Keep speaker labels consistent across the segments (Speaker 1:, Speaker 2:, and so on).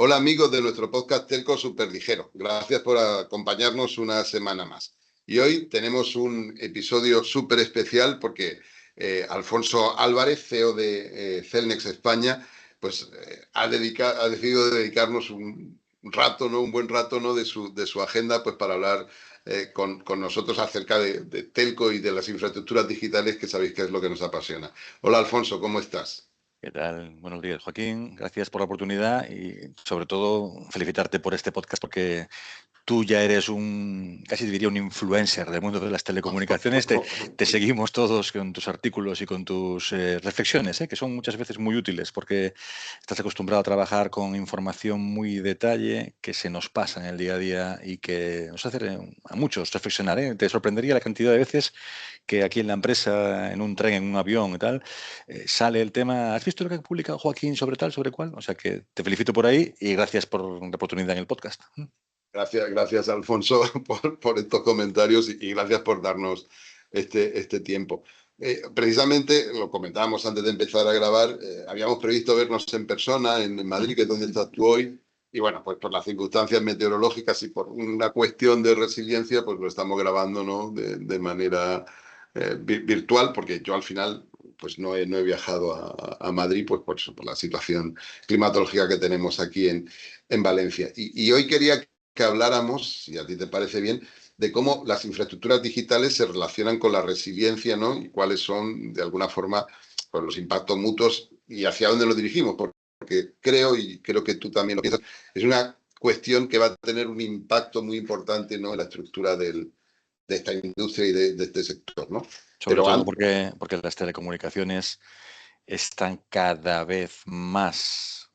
Speaker 1: Hola amigos de nuestro podcast Telco Superligero. Gracias por acompañarnos una semana más. Y hoy tenemos un episodio súper especial porque Alfonso Álvarez, CEO de Cellnex España, pues ha decidido dedicarnos un rato, ¿no? Un buen rato, ¿no? de su agenda, pues para hablar con nosotros acerca de Telco y de las infraestructuras digitales, que sabéis que es lo que nos apasiona. Hola Alfonso, ¿cómo estás?
Speaker 2: ¿Qué tal? Buenos días, Joaquín. Gracias por la oportunidad y sobre todo felicitarte por este podcast porque tú ya eres casi diría un influencer del mundo de las telecomunicaciones. Te seguimos todos con tus artículos y con tus reflexiones, que son muchas veces muy útiles porque estás acostumbrado a trabajar con información muy detalle que se nos pasa en el día a día y que nos hace a muchos reflexionar. Te sorprendería la cantidad de veces que aquí en la empresa, en un tren, en un avión y tal, sale el tema. ¿Has visto lo que ha publicado Joaquín sobre tal, sobre cuál? O sea que te felicito por ahí y gracias por la oportunidad en el podcast.
Speaker 1: Gracias Alfonso, por estos comentarios y gracias por darnos este tiempo. Precisamente, lo comentábamos antes de empezar a grabar, habíamos previsto vernos en persona en Madrid, que es donde estás tú hoy, y bueno, pues por las circunstancias meteorológicas y por una cuestión de resiliencia, pues lo estamos grabando, ¿no? de manera virtual, porque yo al final pues no he viajado a Madrid pues por la situación climatológica que tenemos aquí en Valencia. Y hoy quería que habláramos, si a ti te parece bien, de cómo las infraestructuras digitales se relacionan con la resiliencia, ¿no? Y cuáles son, de alguna forma, pues, los impactos mutuos y hacia dónde los dirigimos. Porque creo, y creo que tú también lo piensas, es una cuestión que va a tener un impacto muy importante, ¿no? En la estructura de esta industria y de este sector, ¿no?
Speaker 2: Sobre
Speaker 1: Pero
Speaker 2: todo
Speaker 1: antes,
Speaker 2: porque las telecomunicaciones están cada vez más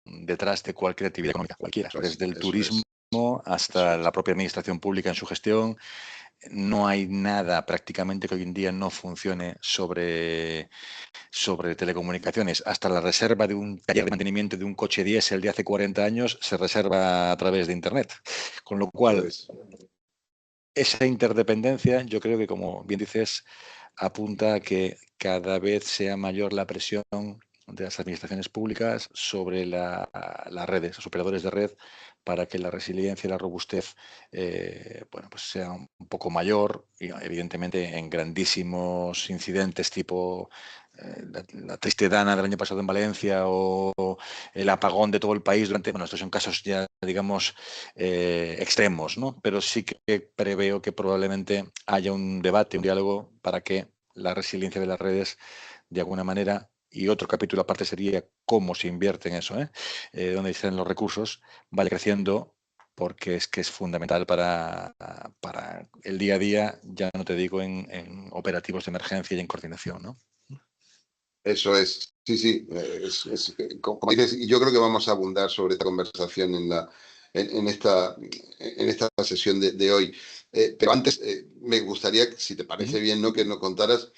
Speaker 2: detrás de cualquier actividad económica, cualquiera, desde el
Speaker 1: eso
Speaker 2: turismo
Speaker 1: es, eso
Speaker 2: hasta
Speaker 1: es.
Speaker 2: la propia administración pública en su gestión. No hay nada prácticamente que hoy en día no funcione sobre telecomunicaciones. Hasta la reserva de un taller de mantenimiento de un coche diésel de hace 40 años se reserva a través de Internet. Con lo
Speaker 1: Eso
Speaker 2: cual,
Speaker 1: es.
Speaker 2: esa interdependencia, yo creo que, como bien dices, apunta a que cada vez sea mayor la presión de las administraciones públicas sobre las redes, los operadores de red, para que la resiliencia y la robustez bueno, pues sea un poco mayor y, evidentemente, en grandísimos incidentes tipo la triste dana del año pasado en Valencia o el apagón de todo el país durante, bueno, estos son casos ya, digamos, extremos, ¿no? Pero sí que preveo que probablemente haya un debate, un diálogo para que la resiliencia de las redes, de alguna manera, y otro capítulo aparte sería cómo se invierte en eso, dónde están los recursos, vaya creciendo, porque es que es fundamental para el día a día, ya no te digo en operativos de emergencia y en coordinación, ¿no?
Speaker 1: Eso es, sí, sí, como dices, y yo creo que vamos a abundar sobre esta conversación en esta sesión de hoy. Pero antes me gustaría, si te parece
Speaker 2: Ujú.
Speaker 1: bien, ¿no? Que nos contaras,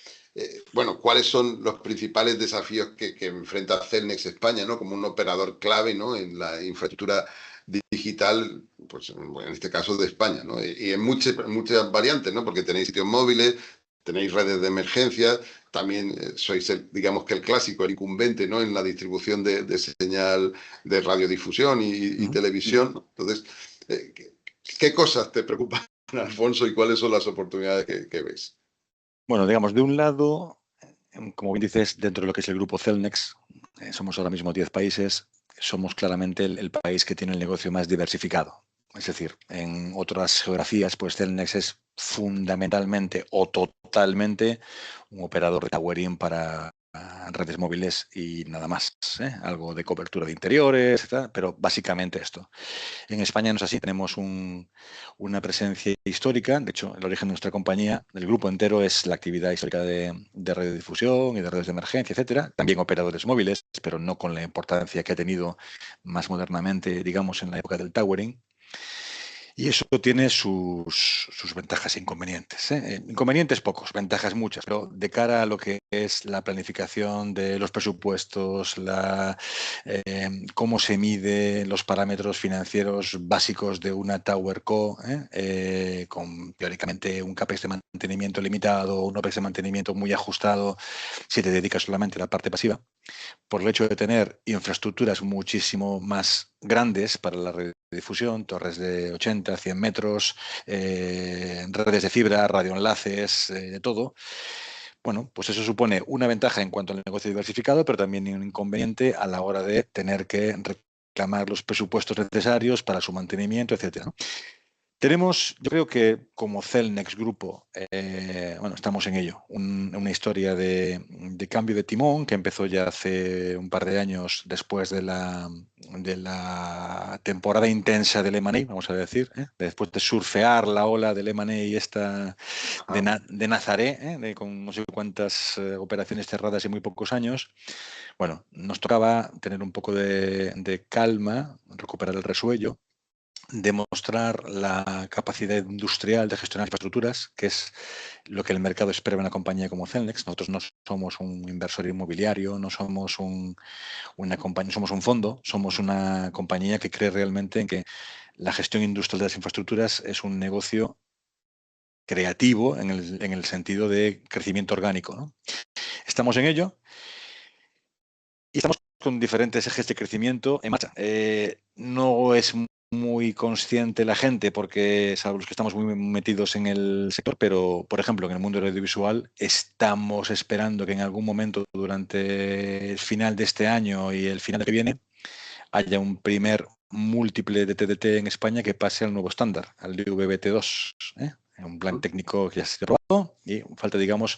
Speaker 1: bueno, cuáles son los principales desafíos que enfrenta Cellnex España, ¿no? Como un operador clave, ¿no? En la infraestructura digital, pues en este caso de España, ¿no? Y en muchas variantes, ¿no? Porque tenéis sitios móviles, tenéis redes de emergencia, también sois, digamos que el clásico, el incumbente, ¿no? En la distribución de señal de radiodifusión y
Speaker 2: Ujú.
Speaker 1: televisión. Entonces, ¿qué cosas te preocupan, Alfonso, y cuáles son las oportunidades que ves?
Speaker 2: Bueno, digamos, de un lado, como bien dices, dentro de lo que es el grupo Cellnex, somos ahora mismo 10 países, somos claramente el país que tiene el negocio más diversificado. Es decir, en otras geografías, pues Cellnex es fundamentalmente o totalmente un operador de towering para redes móviles y nada más, algo de cobertura de interiores, etc., pero básicamente esto. En España no es así, tenemos una presencia histórica. De hecho, el origen de nuestra compañía, del grupo entero, es la actividad histórica de radiodifusión y de redes de emergencia, etcétera. También operadores móviles, pero no con la importancia que ha tenido más modernamente, digamos, en la época del towering. Y eso tiene sus ventajas e inconvenientes, ¿eh? Inconvenientes pocos, ventajas muchas, pero de cara a lo que es la planificación de los presupuestos, cómo se mide los parámetros financieros básicos de una TowerCo, con teóricamente un CAPEX de mantenimiento limitado, un OPEX de mantenimiento muy ajustado, si te dedicas solamente a la parte pasiva, por el hecho de tener infraestructuras muchísimo más grandes para la radiodifusión, torres de 80, 100 metros, redes de fibra, radioenlaces, de todo. Bueno, pues eso supone una ventaja en cuanto al negocio diversificado, pero también un inconveniente a la hora de tener que reclamar los presupuestos necesarios para su mantenimiento, etcétera, ¿no? Tenemos, yo creo que como Cellnex Grupo, bueno, estamos en ello, una historia de cambio de timón que empezó ya hace un par de años después de la temporada intensa del M&A, vamos a decir, después de surfear la ola del M&A esta de Nazaré, con no sé cuántas operaciones cerradas en muy pocos años. Bueno, nos tocaba tener un poco de calma, recuperar el resuello, demostrar la capacidad industrial de gestionar infraestructuras, que es lo que el mercado espera de una compañía como Cellnex. Nosotros no somos un inversor inmobiliario, no somos una compañía, somos un fondo, somos una compañía que cree realmente en que la gestión industrial de las infraestructuras es un negocio creativo en el sentido de crecimiento orgánico, ¿no? Estamos en ello y estamos con diferentes ejes de crecimiento en marcha. No es muy consciente la gente, porque salvo los que estamos muy metidos en el sector, pero, por ejemplo, en el mundo audiovisual estamos esperando que en algún momento durante el final de este año y el final del que viene haya un primer múltiple de TDT en España que pase al nuevo estándar, al DVB-T2, un plan técnico que ya se ha aprobado y falta, digamos,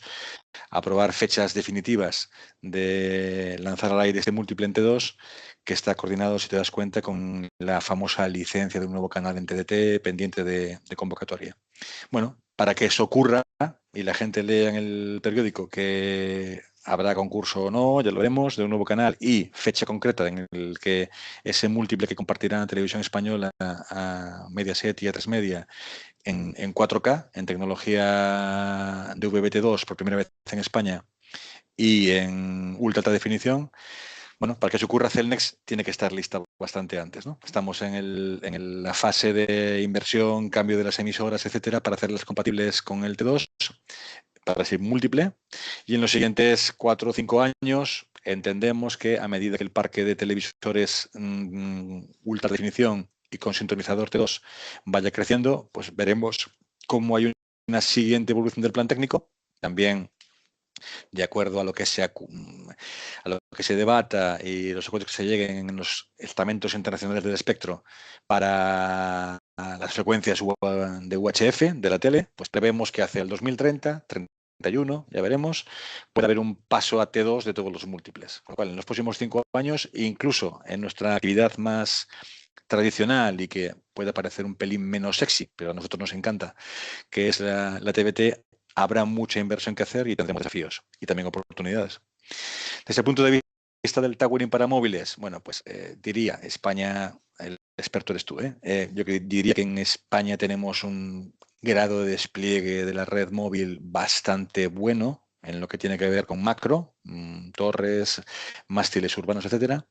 Speaker 2: aprobar fechas definitivas de lanzar al aire este múltiple en T2, que está coordinado, si te das cuenta, con la famosa licencia de un nuevo canal en TDT pendiente de convocatoria. Bueno, para que eso ocurra y la gente lea en el periódico que habrá concurso o no, ya lo veremos, de un nuevo canal y fecha concreta en el que ese múltiple que compartirá la televisión española a Mediaset y A3 Media en 4K, en tecnología de VBT2 por primera vez en España y en ultra alta definición. Bueno, para que eso ocurra, Cellnex tiene que estar lista bastante antes, ¿no? Estamos en la fase de inversión, cambio de las emisoras, etcétera, para hacerlas compatibles con el T2, para ser múltiple. Y en los siguientes 4 o 5 años entendemos que a medida que el parque de televisores ultra definición y con sintonizador T2 vaya creciendo, pues veremos cómo hay una siguiente evolución del plan técnico, también de acuerdo a lo que se debata y los acuerdos que se lleguen en los estamentos internacionales del espectro para las frecuencias de UHF de la tele, pues prevemos que hacia el 2030, 31, ya veremos, puede haber un paso a T2 de todos los múltiples. Con lo cual, en los próximos 5 años, incluso en nuestra actividad más tradicional y que puede parecer un pelín menos sexy, pero a nosotros nos encanta, que es la TVT, habrá mucha inversión que hacer y tendremos desafíos y también oportunidades. Desde el punto de vista del towering para móviles, bueno, pues diría, España, el experto eres tú, yo diría que en España tenemos un grado de despliegue de la red móvil bastante bueno en lo que tiene que ver con macro, torres, mástiles urbanos, etcétera.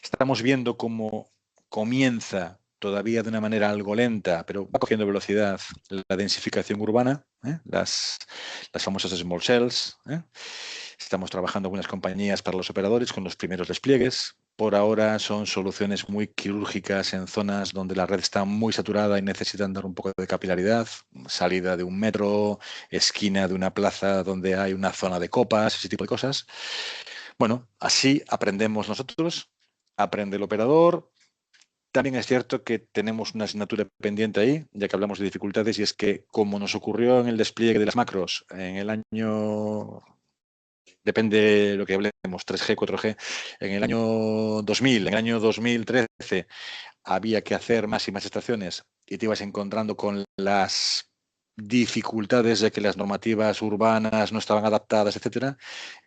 Speaker 2: Estamos viendo cómo comienza todavía de una manera algo lenta, pero va cogiendo velocidad la densificación urbana, las famosas small cells. Estamos trabajando con unas compañías para los operadores con los primeros despliegues. Por ahora son soluciones muy quirúrgicas en zonas donde la red está muy saturada y necesitan dar un poco de capilaridad, salida de un metro, esquina de una plaza donde hay una zona de copas, ese tipo de cosas. Bueno, así aprendemos nosotros, aprende el operador. También es cierto que tenemos una asignatura pendiente ahí, ya que hablamos de dificultades, y es que como nos ocurrió en el despliegue de las macros en el año, depende de lo que hablemos, 3G, 4G, en el año 2000, en el año 2013, había que hacer más y más estaciones y te ibas encontrando con las dificultades de que las normativas urbanas no estaban adaptadas, etcétera.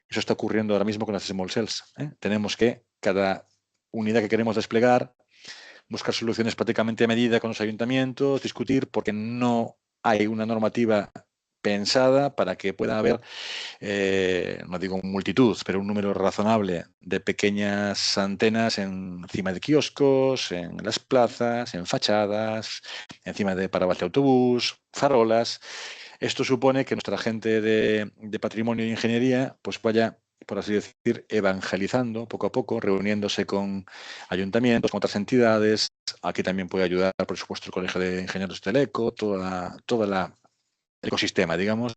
Speaker 2: Eso está ocurriendo ahora mismo con las small cells. Tenemos que cada unidad que queremos desplegar buscar soluciones prácticamente a medida con los ayuntamientos, discutir, porque no hay una normativa pensada para que pueda haber, no digo multitud, pero un número razonable de pequeñas antenas encima de kioscos, en las plazas, en fachadas, encima de paradas de autobús, farolas. Esto supone que nuestra gente de patrimonio e ingeniería pues vaya, por así decir, evangelizando poco a poco, reuniéndose con ayuntamientos, con otras entidades. Aquí también puede ayudar, por supuesto, el Colegio de Ingenieros Teleco, toda la ecosistema, digamos,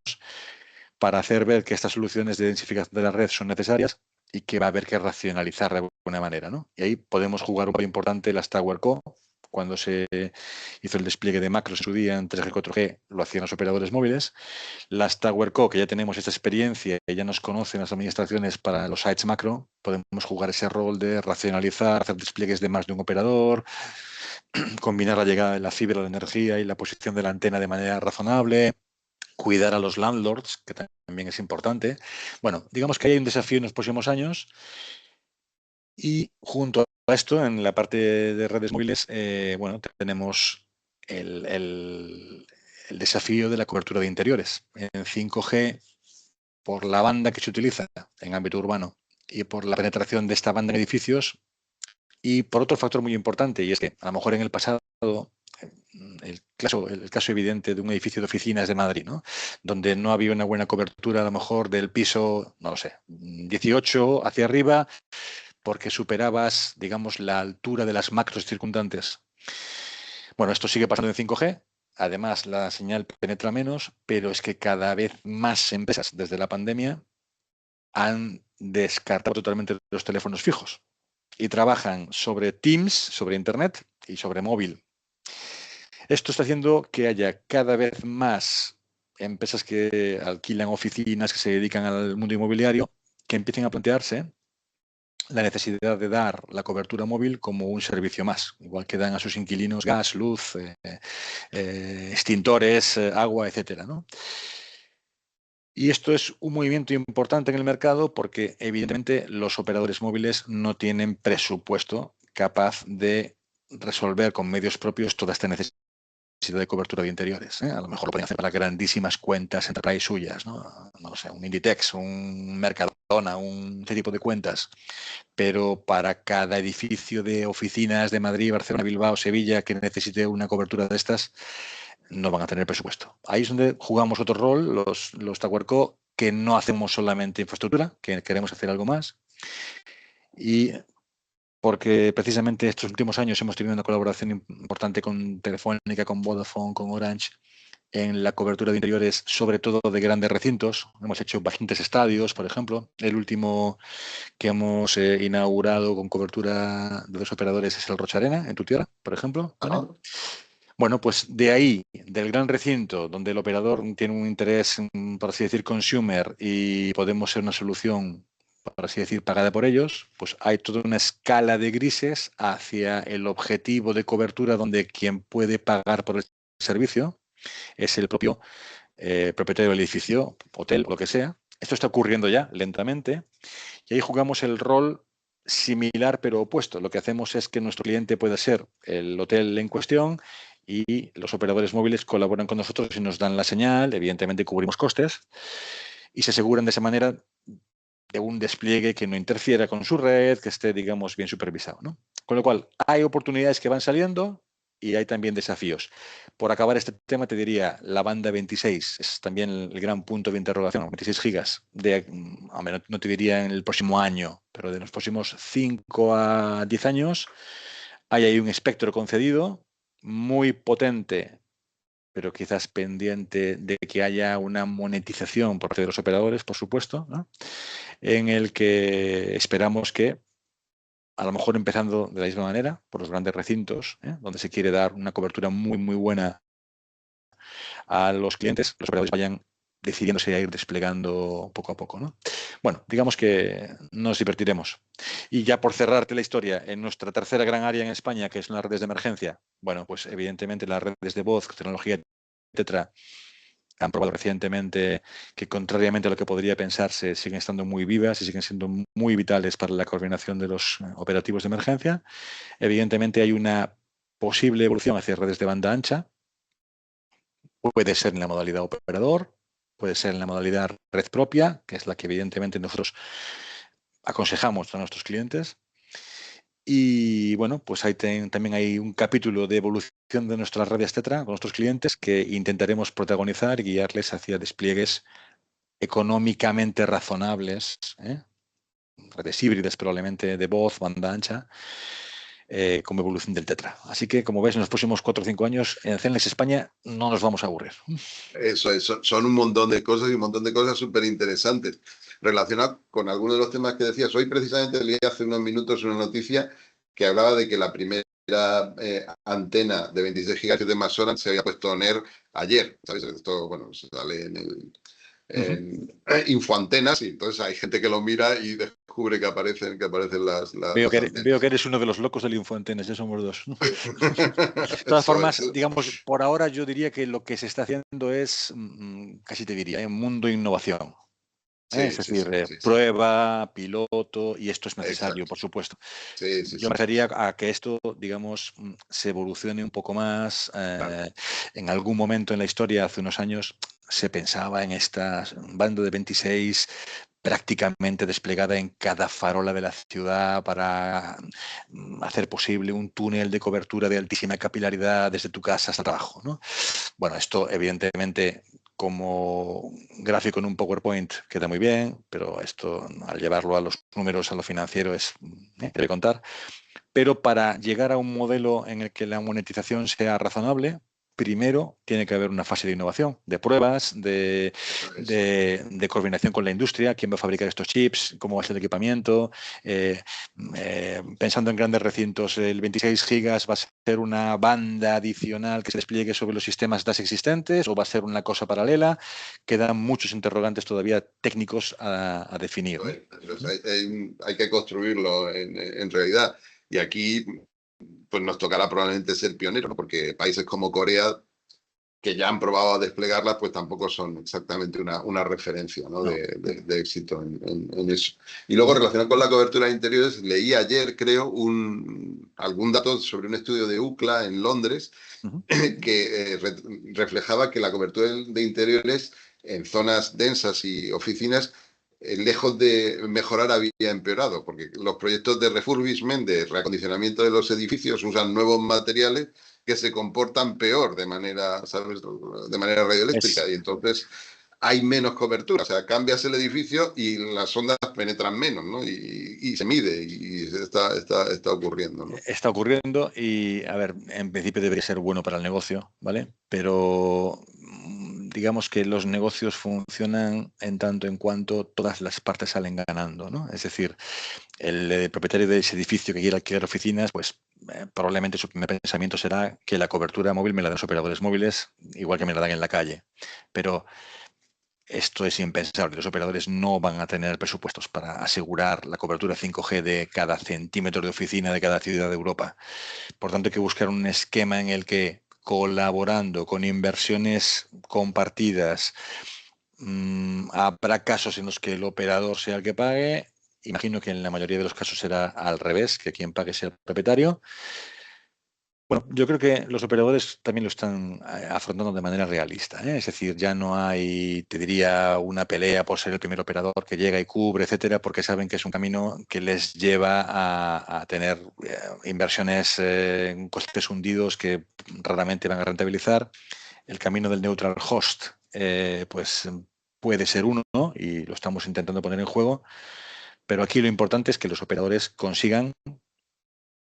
Speaker 2: para hacer ver que estas soluciones de densificación de la red son necesarias y que va a haber que racionalizar de alguna manera, ¿no? Y ahí podemos jugar un papel importante las TowerCo. Cuando se hizo el despliegue de macros en su día en 3G, 4G, lo hacían los operadores móviles. Las TowerCo, que ya tenemos esta experiencia y ya nos conocen las administraciones para los sites macro, podemos jugar ese rol de racionalizar, hacer despliegues de más de un operador, combinar la llegada de la fibra de energía y la posición de la antena de manera razonable, cuidar a los landlords, que también es importante. Bueno, digamos que hay un desafío en los próximos años y junto a esto, en la parte de redes móviles, bueno, tenemos el desafío de la cobertura de interiores. En 5G, por la banda que se utiliza en ámbito urbano y por la penetración de esta banda en edificios, y por otro factor muy importante, y es que a lo mejor en el pasado, el caso evidente de un edificio de oficinas de Madrid, ¿no? Donde no había una buena cobertura a lo mejor del piso, no lo sé, 18 hacia arriba, porque superabas, digamos, la altura de las macros circundantes. Bueno, esto sigue pasando en 5G. Además, la señal penetra menos, pero es que cada vez más empresas desde la pandemia han descartado totalmente los teléfonos fijos y trabajan sobre Teams, sobre Internet y sobre móvil. Esto está haciendo que haya cada vez más empresas que alquilan oficinas, que se dedican al mundo inmobiliario, que empiecen a plantearse la necesidad de dar la cobertura móvil como un servicio más, igual que dan a sus inquilinos gas, luz, extintores, agua, etcétera, ¿no? Y esto es un movimiento importante en el mercado porque evidentemente los operadores móviles no tienen presupuesto capaz de resolver con medios propios toda esta necesidad de cobertura de interiores. A lo mejor lo pueden hacer para grandísimas cuentas enterprise suyas, ¿no? No lo sé, un Inditex, un Mercadona, este tipo de cuentas. Pero para cada edificio de oficinas de Madrid, Barcelona, Bilbao, Sevilla que necesite una cobertura de estas, no van a tener presupuesto. Ahí es donde jugamos otro rol, los TowerCo, que no hacemos solamente infraestructura, que queremos hacer algo más. Y porque precisamente estos últimos años hemos tenido una colaboración importante con Telefónica, con Vodafone, con Orange, en la cobertura de interiores, sobre todo de grandes recintos. Hemos hecho bastantes estadios, por ejemplo. El último que hemos inaugurado con cobertura de 2 operadores es el Rocha Arena, en tu tierra, por ejemplo. ¿Vale? Bueno, pues de ahí, del gran recinto, donde el operador tiene un interés, por así decir, consumer, y podemos ser una solución, por así decir, pagada por ellos, pues hay toda una escala de grises hacia el objetivo de cobertura donde quien puede pagar por el servicio es el propio propietario del edificio, hotel, lo que sea. Esto está ocurriendo ya lentamente y ahí jugamos el rol similar pero opuesto. Lo que hacemos es que nuestro cliente pueda ser el hotel en cuestión y los operadores móviles colaboran con nosotros y nos dan la señal, evidentemente cubrimos costes y se aseguran de esa manera de un despliegue que no interfiera con su red, que esté, digamos, bien supervisado, ¿no? Con lo cual, hay oportunidades que van saliendo y hay también desafíos. Por acabar este tema, te diría, la banda 26 es también el gran punto de interrogación, 26 gigas, no te diría en el próximo año, pero de los próximos 5 a 10 años, hay ahí un espectro concedido muy potente, pero quizás pendiente de que haya una monetización por parte de los operadores, por supuesto, ¿no? En el que esperamos que, a lo mejor empezando de la misma manera, por los grandes recintos, donde se quiere dar una cobertura muy, muy buena a los clientes, los operadores vayan decidiéndose a ir desplegando poco a poco, ¿no? Bueno, digamos que nos divertiremos. Y ya por cerrarte la historia, en nuestra tercera gran área en España, que son las redes de emergencia, bueno, pues evidentemente las redes de voz, tecnología, etcétera, han probado recientemente que, contrariamente a lo que podría pensarse, siguen estando muy vivas y siguen siendo muy vitales para la coordinación de los operativos de emergencia. Evidentemente hay una posible evolución hacia redes de banda ancha. Puede ser en la modalidad operador, puede ser en la modalidad red propia, que es la que evidentemente nosotros aconsejamos a nuestros clientes. Y bueno, pues también hay un capítulo de evolución de nuestras redes Tetra con nuestros clientes que intentaremos protagonizar y guiarles hacia despliegues económicamente razonables, redes híbridas probablemente de voz, banda ancha, como evolución del Tetra. Así que, como ves, en los próximos 4 o 5 años en Celnex España no nos vamos a aburrir.
Speaker 1: Eso es, son un montón de cosas y un montón de cosas súper interesantes relacionadas con algunos de los temas que decías. Hoy precisamente leí hace unos minutos una noticia que hablaba de que la primera antena de 26 GHz de Masoran se había puesto on air ayer. ¿Sabes? Esto, bueno, sale en Infoantenas, y entonces hay gente que lo mira y descubre que aparecen las antenas.
Speaker 2: Veo que eres uno de los locos del Infoantenas, ya somos dos. De todas
Speaker 1: Eso
Speaker 2: formas,
Speaker 1: es.
Speaker 2: digamos, por ahora yo diría que lo que se está haciendo es, casi te diría, un mundo de innovación. Es
Speaker 1: Sí, sí,
Speaker 2: decir,
Speaker 1: sí, sí, sí.
Speaker 2: prueba, piloto, y esto es necesario,
Speaker 1: Exacto.
Speaker 2: por supuesto.
Speaker 1: Sí, sí,
Speaker 2: Yo me
Speaker 1: sí.
Speaker 2: refería a que esto, digamos, se evolucione un poco más.
Speaker 1: Claro.
Speaker 2: En algún momento en la historia, hace unos años, se pensaba en esta banda de 26 prácticamente desplegada en cada farola de la ciudad para hacer posible un túnel de cobertura de altísima capilaridad desde tu casa hasta el trabajo, ¿no? Bueno, esto evidentemente como gráfico en un PowerPoint queda muy bien, pero esto al llevarlo a los números, a lo financiero, debe contar. Pero para llegar a un modelo en el que la monetización sea razonable, primero tiene que haber una fase de innovación, de pruebas,
Speaker 1: Eso es.
Speaker 2: de coordinación con la industria, quién va a fabricar estos chips, cómo va a ser el equipamiento. Pensando en grandes recintos, el 26 gigas va a ser una banda adicional que se despliegue sobre los sistemas DAS existentes o va a ser una cosa paralela. Quedan muchos interrogantes todavía técnicos a definir, ¿no?
Speaker 1: Hay que construirlo en realidad. Y aquí pues nos tocará probablemente ser pioneros, ¿no? Porque países como Corea, que ya han probado a desplegarlas, pues tampoco son exactamente una referencia, ¿no?
Speaker 2: No.
Speaker 1: de éxito en eso. Y luego, relacionado con la cobertura de interiores, leí ayer, creo, algún dato sobre un estudio de UCLA en Londres
Speaker 2: Uh-huh.
Speaker 1: que reflejaba que la cobertura de interiores en zonas densas y oficinas, lejos de mejorar, había empeorado, porque los proyectos de refurbishment, de reacondicionamiento de los edificios, usan nuevos materiales que se comportan peor de manera, ¿sabes? De manera radioeléctrica, y entonces hay menos cobertura. O sea, cambias el edificio y las ondas penetran menos, ¿no? Y se mide, y está ocurriendo, ¿no?
Speaker 2: Está ocurriendo y, a ver, en principio debería ser bueno para el negocio, ¿vale? Pero digamos que los negocios funcionan en tanto en cuanto todas las partes salen ganando, ¿no? Es decir, el propietario de ese edificio que quiere alquilar oficinas, pues probablemente su primer pensamiento será que la cobertura móvil me la dan los operadores móviles, igual que me la dan en la calle. Pero esto es impensable. Los operadores no van a tener presupuestos para asegurar la cobertura 5G de cada centímetro de oficina de cada ciudad de Europa. Por tanto, hay que buscar un esquema en el que, colaborando con inversiones compartidas, habrá casos en los que el operador sea el que pague. Imagino que en la mayoría de los casos será al revés, que quien pague sea el propietario. Bueno, yo creo que los operadores también lo están afrontando de manera realista, ¿eh? Es decir, ya no hay, te diría, una pelea por ser el primer operador que llega y cubre, etcétera, porque saben que es un camino que les lleva a tener inversiones en costes hundidos que raramente van a rentabilizar. El camino del neutral host, pues puede ser uno, ¿no? Y lo estamos intentando poner en juego, pero aquí lo importante es que los operadores consigan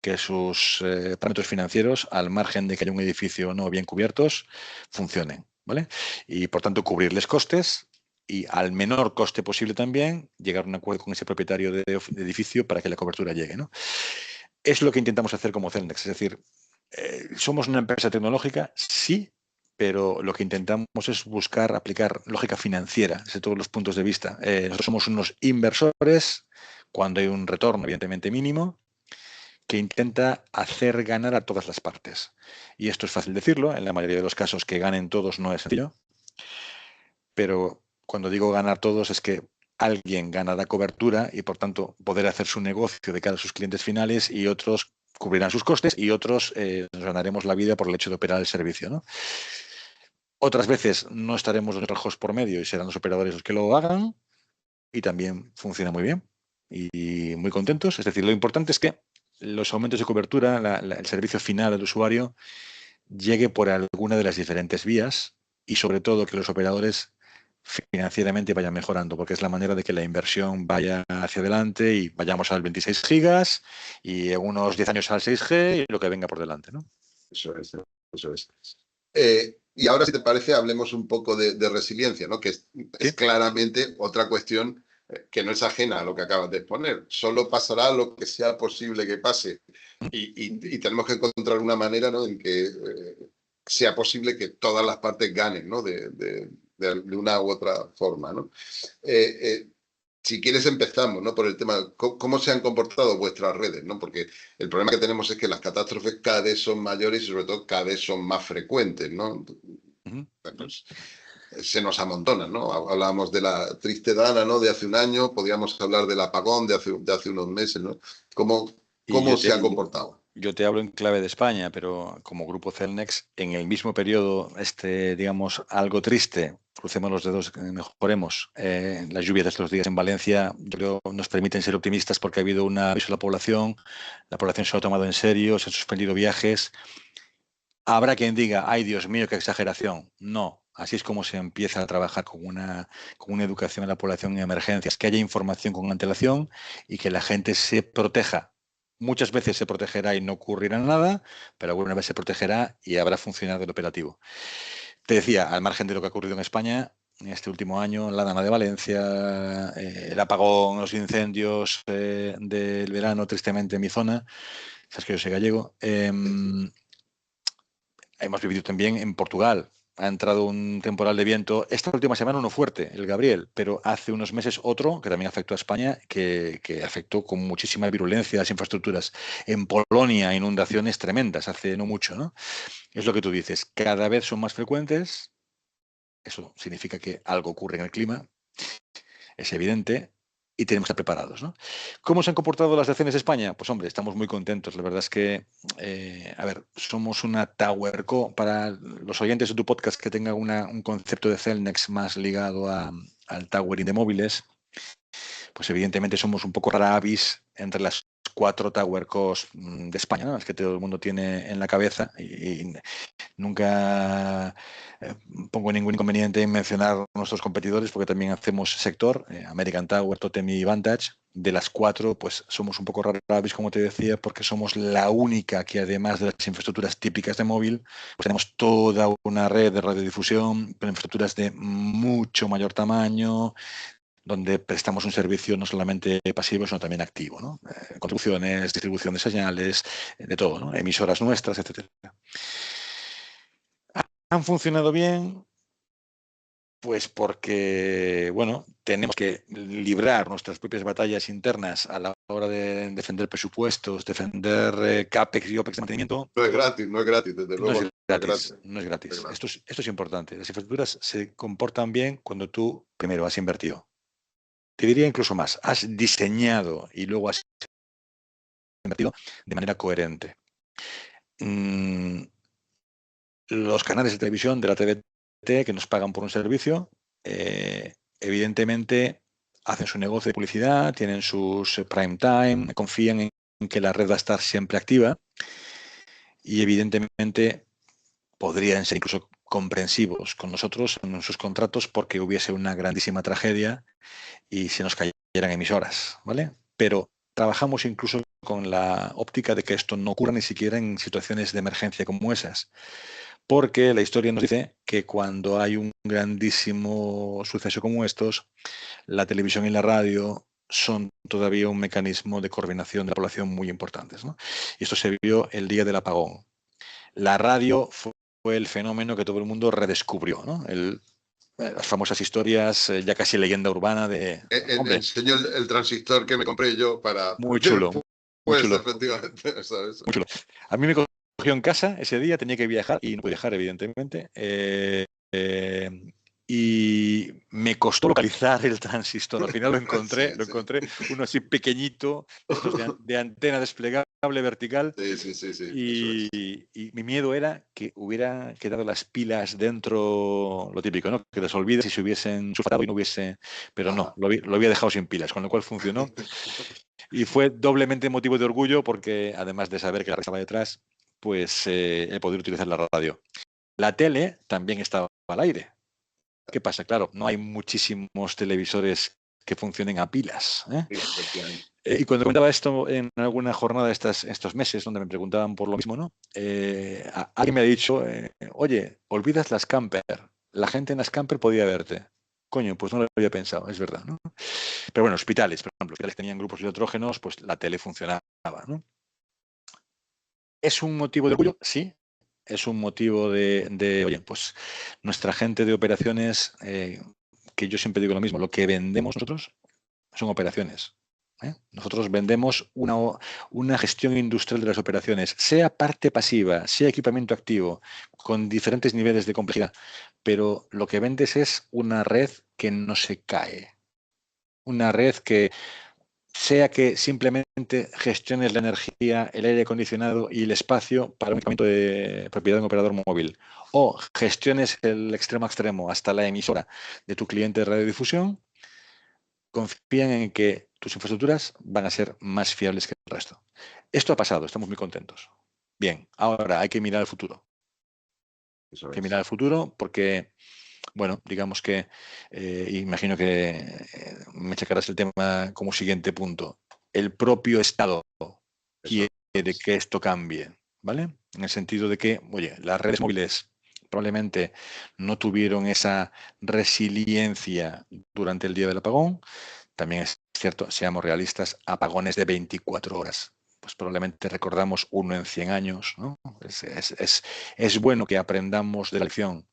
Speaker 2: que sus parámetros financieros, al margen de que haya un edificio no bien cubiertos, funcionen, ¿vale? Y por tanto cubrirles costes y al menor coste posible también llegar a un acuerdo con ese propietario de edificio para que la cobertura llegue, ¿no? Es lo que intentamos hacer como Celnex, es decir, somos una empresa tecnológica, sí, pero lo que intentamos es buscar aplicar lógica financiera desde todos los puntos de vista. Nosotros somos unos inversores cuando hay un retorno evidentemente mínimo, que intenta hacer ganar a todas las partes. Y esto es fácil decirlo, en la mayoría de los casos que ganen todos no es sencillo, pero cuando digo ganar todos es que alguien ganará cobertura y por tanto poder hacer su negocio de cara a sus clientes finales y otros cubrirán sus costes y otros nos ganaremos la vida por el hecho de operar el servicio, ¿no? Otras veces no estaremos los trabajos por medio y serán los operadores los que lo hagan y también funciona muy bien y muy contentos. Es decir, lo importante es que los aumentos de cobertura, el servicio final al usuario llegue por alguna de las diferentes vías y sobre todo que los operadores financieramente vayan mejorando, porque es la manera de que la inversión vaya hacia adelante y vayamos al 26 gigas y en unos 10 años al 6G y lo que venga por delante, ¿no?
Speaker 1: Eso es, eso es. Y ahora, si te parece, hablemos un poco de resiliencia, ¿no? Que es claramente otra cuestión que no es ajena a lo que acabas de exponer. Solo pasará lo que sea posible que pase. Y tenemos que encontrar una manera, ¿no?, en que sea posible que todas las partes ganen, ¿no?, de una u otra forma, ¿no? Si quieres empezamos, ¿no?, por el tema, ¿cómo se han comportado vuestras redes?, ¿no? Porque el problema que tenemos es que las catástrofes cada vez son mayores y sobre todo cada vez son más frecuentes, ¿no? Pues, se nos amontonan, ¿no? Hablábamos de la triste Dana, ¿no?, de hace un año, podríamos hablar del apagón de hace unos meses, ¿no? ¿Cómo se ha comportado?
Speaker 2: Yo te hablo en clave de España, pero como Grupo Celnex, en el mismo periodo, digamos, algo triste, crucemos los dedos, mejoremos, las lluvias de estos días en Valencia, yo creo, nos permiten ser optimistas porque ha habido un aviso a la población se lo ha tomado en serio, se han suspendido viajes. Habrá quien diga, ay Dios mío, qué exageración. No, así es como se empieza a trabajar con una educación a la población en emergencias, que haya información con antelación y que la gente se proteja. Muchas veces se protegerá y no ocurrirá nada, pero alguna vez se protegerá y habrá funcionado el operativo. Te decía, al margen de lo que ha ocurrido en España, en este último año, la Dana de Valencia, el apagón, los incendios del verano, tristemente en mi zona, sabes que yo soy gallego, hemos vivido también en Portugal. Ha entrado un temporal de viento. Esta última semana uno fuerte, el Gabriel, pero hace unos meses otro que también afectó a España, que afectó con muchísima virulencia las infraestructuras. En Polonia, inundaciones tremendas, hace no mucho, ¿no? Es lo que tú dices, cada vez son más frecuentes. Eso significa que algo ocurre en el clima, es evidente, y tenemos que estar preparados, ¿no? ¿Cómo se han comportado las acciones de España? Pues hombre, estamos muy contentos. La verdad es que, a ver, somos una TowerCo. Para los oyentes de tu podcast que tengan un concepto de Celnex más ligado al towering de móviles, pues evidentemente somos un poco rara avis entre las 4 TowerCos de España, ¿no?, las que todo el mundo tiene en la cabeza y nunca pongo ningún inconveniente en mencionar nuestros competidores porque también hacemos sector, American Tower, Totem y Vantage. De las 4, pues somos un poco rara avis, como te decía, porque somos la única que, además de las infraestructuras típicas de móvil, pues tenemos toda una red de radiodifusión, pero infraestructuras de mucho mayor tamaño, donde prestamos un servicio no solamente pasivo, sino también activo, ¿no? Contribuciones, distribución de señales, de todo, ¿no? Emisoras nuestras, etcétera. ¿Han funcionado bien? Pues porque, bueno, tenemos que librar nuestras propias batallas internas a la hora de defender presupuestos, defender CAPEX y OPEX de mantenimiento.
Speaker 1: No es gratis, desde luego.
Speaker 2: No es gratis. Esto es importante. Las infraestructuras se comportan bien cuando tú primero has invertido. Te diría incluso más, has diseñado y luego has invertido de manera coherente. Los canales de televisión de la TDT que nos pagan por un servicio, evidentemente hacen su negocio de publicidad, tienen sus prime time, confían en que la red va a estar siempre activa y evidentemente podrían ser incluso comprensivos con nosotros en sus contratos porque hubiese una grandísima tragedia y se nos cayeran emisoras, ¿vale? Pero trabajamos incluso con la óptica de que esto no ocurra ni siquiera en situaciones de emergencia como esas. Porque la historia nos dice que cuando hay un grandísimo suceso como estos, la televisión y la radio son todavía un mecanismo de coordinación de la población muy importantes, ¿no? Y esto se vio el día del apagón. La radio fue el fenómeno que todo el mundo redescubrió, ¿no? Las famosas historias, ya casi leyenda urbana de...
Speaker 1: Enseño el transistor que me compré yo para...
Speaker 2: Muy chulo.
Speaker 1: Pues efectivamente, ¿sabes?
Speaker 2: Muy chulo. A mí me cogió en casa ese día, tenía que viajar y no pude viajar, evidentemente. y me costó localizar el transistor. Al final lo encontré,
Speaker 1: Sí, sí.
Speaker 2: uno así pequeñito, estos de antena desplegable vertical.
Speaker 1: Sí, eso es.
Speaker 2: Y mi miedo era que hubiera quedado las pilas dentro, lo típico, ¿no? Que les olvides si se hubiesen enchufado y no hubiese... Pero no,
Speaker 1: Ajá.
Speaker 2: lo había dejado sin pilas, con lo cual funcionó. Y fue doblemente motivo de orgullo porque, además de saber que la red estaba detrás, pues he podido utilizar la radio. La tele también estaba al aire. ¿Qué pasa? Claro, no hay muchísimos televisores que funcionen a pilas, ¿eh?
Speaker 1: Sí, efectivamente.
Speaker 2: Y cuando comentaba esto en alguna jornada de estos meses, donde me preguntaban por lo mismo, ¿no? Alguien me ha dicho, oye, olvidas las camper. La gente en las camper podía verte. Coño, pues no lo había pensado, es verdad, ¿no? Pero bueno, hospitales, por ejemplo, hospitales tenían grupos hidrógenos, pues la tele funcionaba, ¿no? ¿Es un motivo de orgullo? Sí. Es un motivo oye, pues nuestra gente de operaciones, que yo siempre digo lo mismo, lo que vendemos nosotros son operaciones. Nosotros vendemos una gestión industrial de las operaciones, sea parte pasiva, sea equipamiento activo, con diferentes niveles de complejidad, pero lo que vendes es una red que no se cae, una red que sea que simplemente gestiones la energía, el aire acondicionado y el espacio para un equipamiento de propiedad de un operador móvil, o gestiones el extremo a extremo hasta la emisora de tu cliente de radiodifusión, confían en que tus infraestructuras van a ser más fiables que el resto. Esto ha pasado, estamos muy contentos. Bien, ahora hay que mirar al futuro.
Speaker 1: Eso
Speaker 2: Hay que mirar
Speaker 1: es.
Speaker 2: al futuro porque, bueno, digamos que, imagino que me checarás el tema como siguiente punto. El propio Estado
Speaker 1: Eso
Speaker 2: quiere
Speaker 1: es.
Speaker 2: que esto cambie, ¿vale? En el sentido de que, oye, las redes móviles probablemente no tuvieron esa resiliencia durante el día del apagón. También es cierto, seamos realistas, apagones de 24 horas. Pues probablemente recordamos uno en 100 años, ¿no? Es bueno que aprendamos de la lección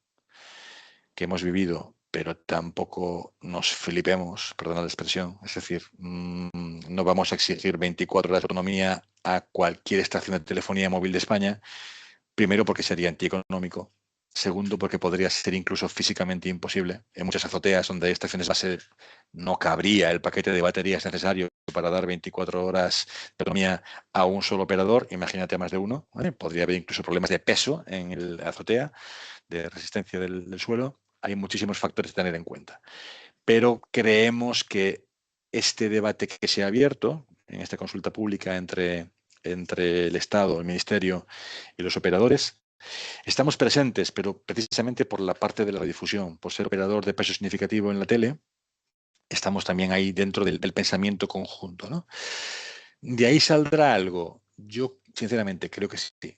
Speaker 2: que hemos vivido, pero tampoco nos flipemos, perdona la expresión. Es decir, no vamos a exigir 24 horas de autonomía a cualquier estación de telefonía móvil de España. Primero, porque sería antieconómico. Segundo, porque podría ser incluso físicamente imposible. En muchas azoteas donde hay estaciones base no cabría el paquete de baterías necesario para dar 24 horas de autonomía a un solo operador. Imagínate a más de uno, ¿vale? Podría haber incluso problemas de peso en la azotea, de resistencia del suelo. Hay muchísimos factores a tener en cuenta. Pero creemos que este debate que se ha abierto en esta consulta pública entre el Estado, el Ministerio y los operadores, estamos presentes, pero precisamente por la parte de la redifusión, por ser operador de peso significativo en la tele, estamos también ahí dentro del pensamiento conjunto, ¿no? ¿De ahí saldrá algo? Yo, sinceramente, creo que sí.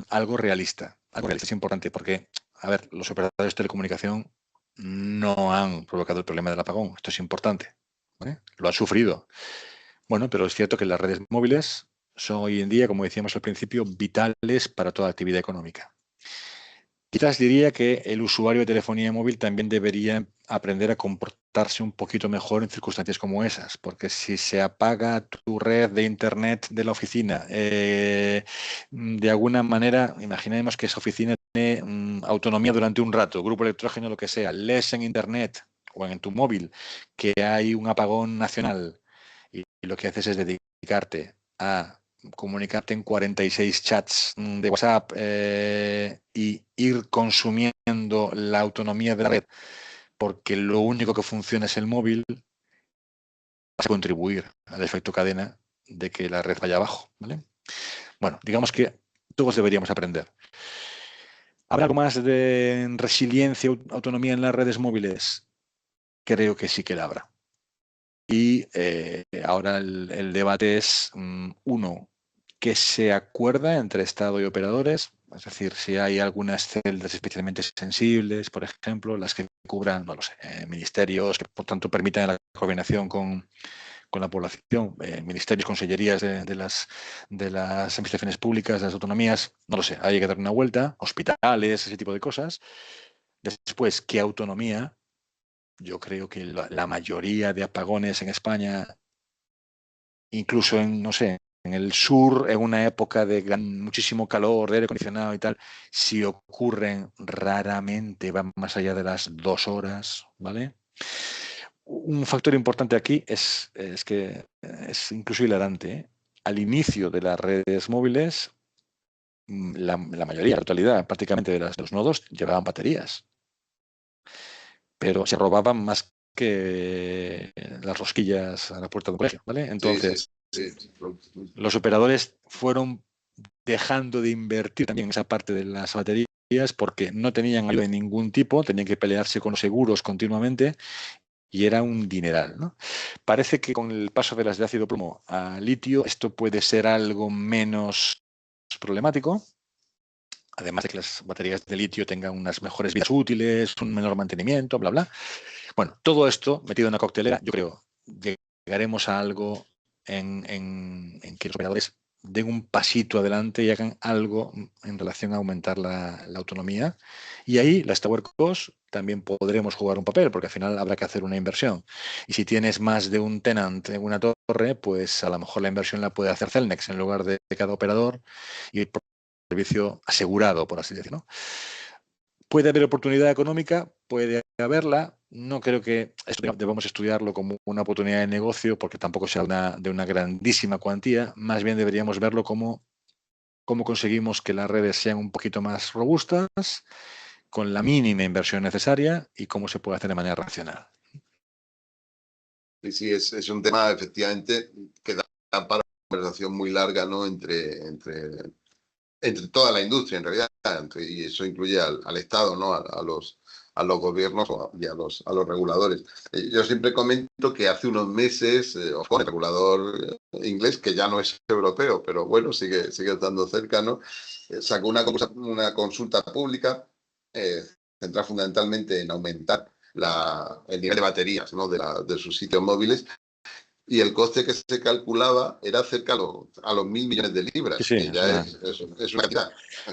Speaker 2: Algo realista. Algo realista es importante porque, a ver, los operadores de telecomunicación no han provocado el problema del apagón. Esto es importante, ¿vale? Lo han sufrido. Bueno, pero es cierto que las redes móviles son hoy en día, como decíamos al principio, vitales para toda actividad económica. Quizás diría que el usuario de telefonía móvil también debería aprender a comportarse un poquito mejor en circunstancias como esas, porque si se apaga tu red de internet de la oficina, de alguna manera, imaginemos que esa oficina tiene autonomía durante un rato, grupo electrógeno, lo que sea, lees en internet o en tu móvil que hay un apagón nacional y lo que haces es dedicarte a comunicarte en 46 chats de WhatsApp y ir consumiendo la autonomía de la red porque lo único que funciona es el móvil, vas a contribuir al efecto cadena de que la red vaya abajo, ¿vale? Bueno, digamos que todos deberíamos aprender. ¿Habrá algo más de resiliencia, autonomía en las redes móviles? Creo que sí que la habrá. Y ahora el debate es, uno, ¿qué se acuerda entre Estado y operadores? Es decir, si hay algunas celdas especialmente sensibles, por ejemplo, las que cubran, no lo sé, ministerios que por tanto permitan la coordinación con la población, ministerios, consellerías de las administraciones públicas, de las autonomías, no lo sé, hay que dar una vuelta, hospitales, ese tipo de cosas. Después, ¿qué autonomía? Yo creo que la mayoría de apagones en España, incluso en, no sé, en el sur, en una época de muchísimo calor, de aire acondicionado y tal, si ocurren raramente, van más allá de las 2 horas, ¿vale? Un factor importante aquí es que es incluso hilarante, ¿eh? Al inicio de las redes móviles, la mayoría, la totalidad prácticamente de los nodos llevaban baterías, pero se robaban más que las rosquillas a la puerta de un colegio, ¿vale?
Speaker 1: Sí, sí,
Speaker 2: Entonces,
Speaker 1: sí.
Speaker 2: los operadores fueron dejando de invertir también en esa parte de las baterías porque no tenían ayuda de ningún tipo, tenían que pelearse con los seguros continuamente y era un dineral, ¿no? Parece que con el paso de las de ácido plomo a litio esto puede ser algo menos problemático, además de que las baterías de litio tengan unas mejores vidas útiles, un menor mantenimiento, bla, bla. Bueno, todo esto metido en una coctelera, yo creo, llegaremos a algo en que los operadores den un pasito adelante y hagan algo en relación a aumentar la autonomía. Y ahí las tower costs también podremos jugar un papel, porque al final habrá que hacer una inversión. Y si tienes más de un tenant en una torre, pues a lo mejor la inversión la puede hacer Cellnex en lugar de cada operador y por servicio asegurado, por así decirlo. Puede haber oportunidad económica, puede haberla. No creo que esto debamos estudiarlo como una oportunidad de negocio, porque tampoco sea de una grandísima cuantía. Más bien deberíamos verlo como cómo conseguimos que las redes sean un poquito más robustas, con la mínima inversión necesaria y cómo se puede hacer de manera racional.
Speaker 1: Sí, sí, es un tema efectivamente que da para una conversación muy larga, ¿no? Entre toda la industria, en realidad, y eso incluye al Estado, ¿no? A los gobiernos y a los reguladores. Yo siempre comento que hace unos meses, Ofcom, el regulador inglés, que ya no es europeo, pero bueno, sigue estando cerca, ¿no? Sacó una consulta pública centrada fundamentalmente en aumentar el nivel de baterías, ¿no? de sus sitios móviles, y el coste que se calculaba era cerca a los 1.000 millones de
Speaker 2: Sí,
Speaker 1: libras,
Speaker 2: sí,
Speaker 1: que ya es una cantidad.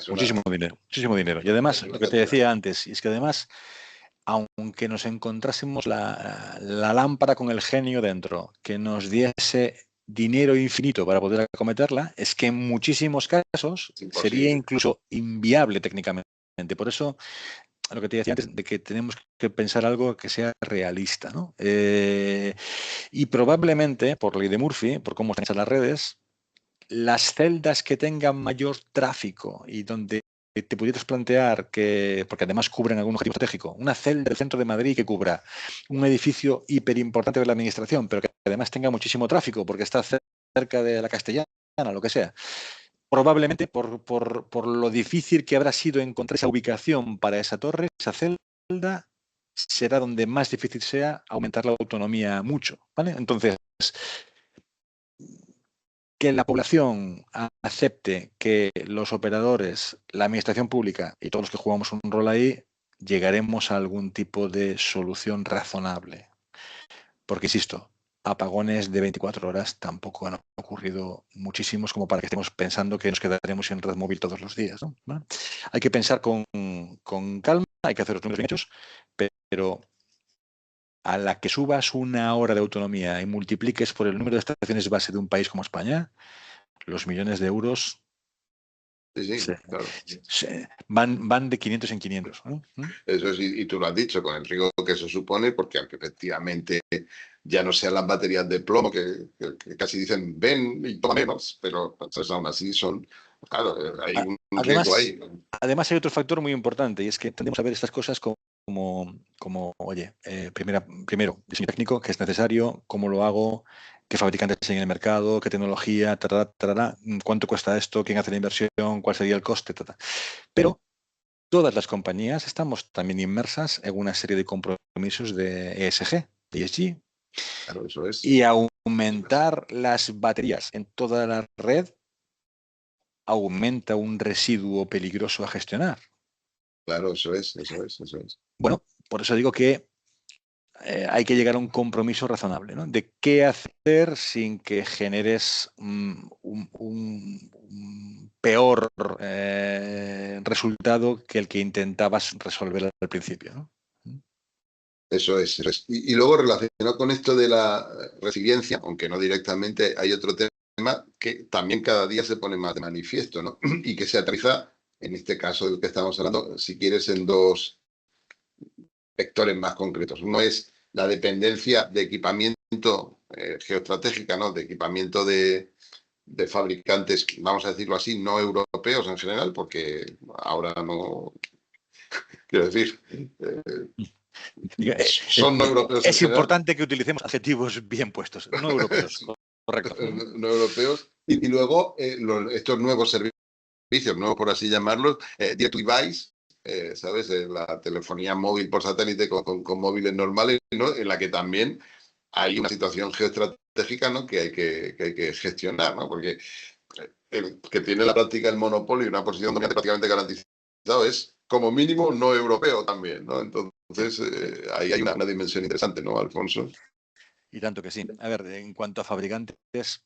Speaker 2: muchísimo dinero, muchísimo dinero. Y además,
Speaker 1: Es una
Speaker 2: lo que te
Speaker 1: cantidad.
Speaker 2: decía antes, es que además, aunque nos encontrásemos la lámpara con el genio dentro, que nos diese dinero infinito para poder acometerla, es que en muchísimos casos
Speaker 1: Es
Speaker 2: sería
Speaker 1: imposible.
Speaker 2: incluso inviable técnicamente. Por eso, lo que te decía antes, de que tenemos que pensar algo que sea realista, ¿no? Y probablemente, por ley de Murphy, por cómo están hechas las redes, las celdas que tengan mayor tráfico y donde te pudieras plantear que, porque además cubren algún objetivo estratégico, una celda del centro de Madrid que cubra un edificio hiperimportante de la administración, pero que además tenga muchísimo tráfico porque está cerca de la Castellana, lo que sea. Probablemente por lo difícil que habrá sido encontrar esa ubicación para esa torre, esa celda, será donde más difícil sea aumentar la autonomía mucho, ¿vale? Entonces, que la población acepte que los operadores, la administración pública y todos los que jugamos un rol ahí, llegaremos a algún tipo de solución razonable. Porque, insisto, apagones de 24 horas tampoco han ocurrido muchísimos como para que estemos pensando que nos quedaremos sin red móvil todos los días, ¿no? ¿Vale? Hay que pensar con calma, hay que hacer los números bien hechos, pero a la que subas 1 hora de autonomía y multipliques por el número de estaciones base de un país como España, los millones de euros
Speaker 1: Sí, sí, claro.
Speaker 2: van de 500 en 500, ¿no?
Speaker 1: Eso es, y tú lo has dicho, con el riesgo que eso supone, porque aunque efectivamente ya no sean las baterías de plomo que casi dicen ven y toma menos, pero pues, aún así claro, hay un riesgo
Speaker 2: Además,
Speaker 1: ahí.
Speaker 2: además hay otro factor muy importante y es que tendemos a ver estas cosas oye, primero, diseño técnico, que es necesario, cómo lo hago, qué fabricantes hay en el mercado, qué tecnología, cuánto cuesta esto, quién hace la inversión, cuál sería el coste, Pero todas las compañías estamos también inmersas en una serie de compromisos de ESG, de ESG,
Speaker 1: Claro, eso es.
Speaker 2: y aumentar las baterías en toda la red aumenta un residuo peligroso a gestionar.
Speaker 1: Claro, eso es, eso es, eso es.
Speaker 2: Bueno, por eso digo que hay que llegar a un compromiso razonable, ¿no? De qué hacer sin que generes un peor resultado que el que intentabas resolver al principio, ¿no?
Speaker 1: Eso es, eso es. Y luego relacionado con esto de la resiliencia, aunque no directamente, hay otro tema que también cada día se pone más de manifiesto, ¿no? Y que se aterriza, en este caso del que estamos hablando, si quieres, en dos vectores más concretos. Uno es la dependencia de equipamiento geoestratégica, ¿no? De equipamiento de fabricantes, vamos a decirlo así, no europeos en general, porque ahora no, quiero decir, son no europeos en
Speaker 2: Es
Speaker 1: general.
Speaker 2: importante que utilicemos adjetivos bien puestos, no europeos, correcto.
Speaker 1: No europeos. Y luego estos nuevos servicios, nuevos por así llamarlos, Direct to Device, ¿sabes? La telefonía móvil por satélite con móviles normales, ¿no? En la que también hay una situación geoestratégica, ¿no? Que hay que gestionar, ¿no? Porque el que tiene la práctica el monopolio y una posición dominante prácticamente garantizado es, como mínimo, no europeo también, ¿no? Entonces, ahí hay una dimensión interesante, ¿no, Alfonso?
Speaker 2: Y tanto que sí. A ver, en cuanto a fabricantes,